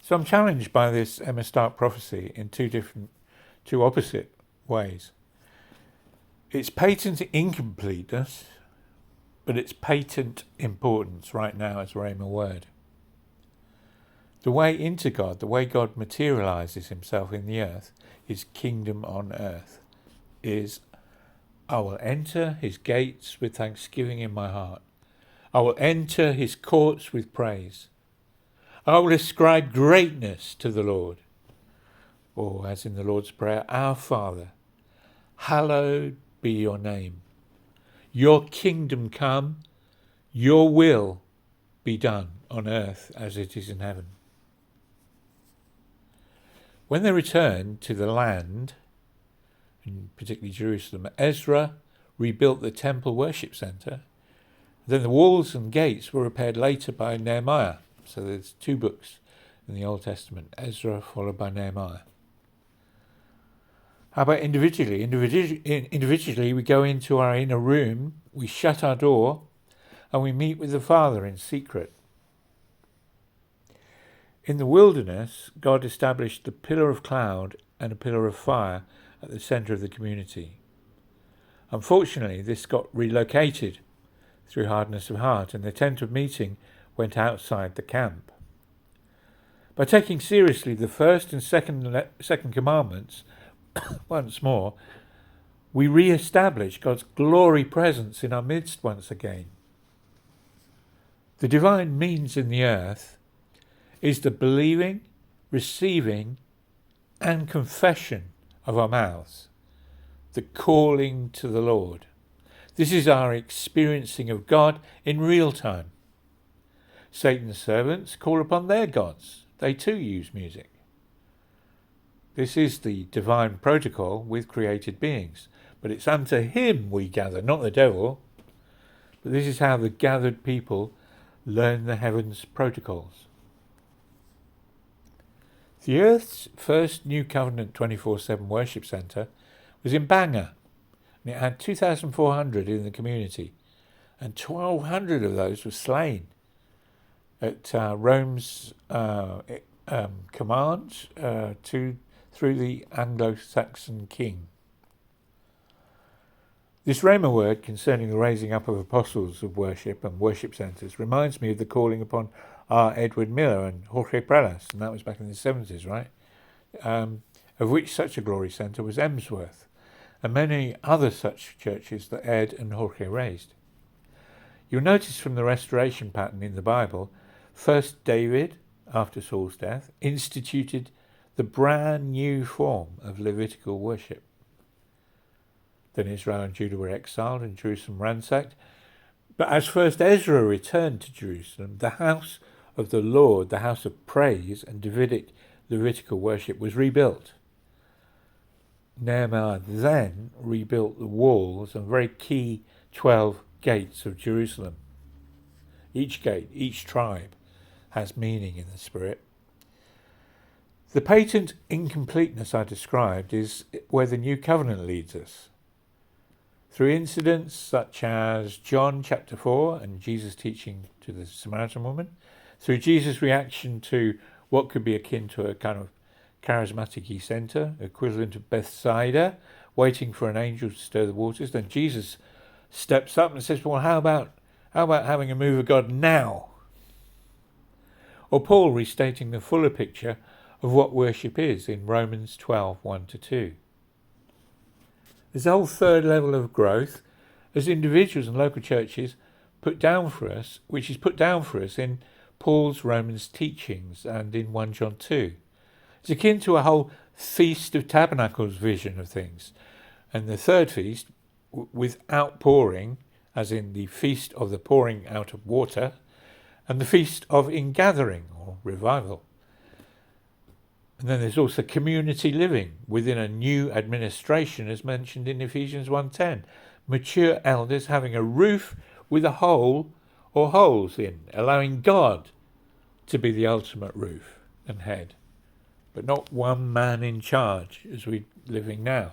So I'm challenged by this Emma Stark prophecy in two opposite ways. It's patent incompleteness, but it's patent importance right now as Rhema word. The way into God, the way God materializes himself in the earth, his kingdom on earth, is I will enter his gates with thanksgiving in my heart. I will enter his courts with praise. I will ascribe greatness to the Lord. Or, as in the Lord's Prayer, Our Father, hallowed be your name. Your kingdom come, your will be done on earth as it is in heaven. When they returned to the land, and particularly Jerusalem, Ezra rebuilt the temple worship centre. Then the walls and gates were repaired later by Nehemiah. So there's two books in the Old Testament, Ezra followed by Nehemiah. How about individually? Individually, we go into our inner room, we shut our door, and we meet with the Father in secret. In the wilderness, God established the pillar of cloud and a pillar of fire at the centre of the community. Unfortunately, this got relocated through hardness of heart, and the tent of meeting went outside the camp. By taking seriously the first and second commandments, once more, we re-establish God's glory presence in our midst once again. The divine means in the earth is the believing, receiving, and confession of our mouths, the calling to the Lord. This is our experiencing of God in real time. Satan's servants call upon their gods. They too use music. This is the divine protocol with created beings. But it's unto him we gather, not the devil. But this is how the gathered people learn the heavens' protocols. The earth's first New Covenant 24/7 worship centre was in Bangor. And it had 2,400 in the community. And 1,200 of those were slain at Rome's command through the Anglo-Saxon king. This Rhema word concerning the raising up of apostles of worship and worship centres reminds me of the calling upon R. Edward Miller and Jorge Prelas, and that was back in the 70s, right? Of which such a glory centre was Emsworth, and many other such churches that Ed and Jorge raised. You'll notice from the restoration pattern in the Bible, first David, after Saul's death, instituted the brand new form of Levitical worship. Then Israel and Judah were exiled and Jerusalem ransacked. But as first Ezra returned to Jerusalem, the house of the Lord, the house of praise and Davidic Levitical worship was rebuilt. Nehemiah then rebuilt the walls and very key 12 gates of Jerusalem. Each gate, each tribe has meaning in the spirit. The patent incompleteness I described is where the new covenant leads us. Through incidents such as John chapter 4 and Jesus teaching to the Samaritan woman, through Jesus' reaction to what could be akin to a kind of charismatic centre, equivalent of Bethsaida, waiting for an angel to stir the waters, then Jesus steps up and says, well, how about having a move of God now? Or Paul restating the fuller picture of what worship is in Romans 12:1-2. There's a whole third level of growth as individuals and local churches put down for us, which is put down for us in Paul's Romans teachings and in 1 John 2. It's akin to a whole Feast of Tabernacles vision of things. And the third feast, with outpouring, as in the feast of the pouring out of water, and the feast of ingathering or revival. And then there's also community living within a new administration, as mentioned in Ephesians 1:10. Mature elders having a roof with a hole or holes in, allowing God to be the ultimate roof and head, but not one man in charge as we're living now.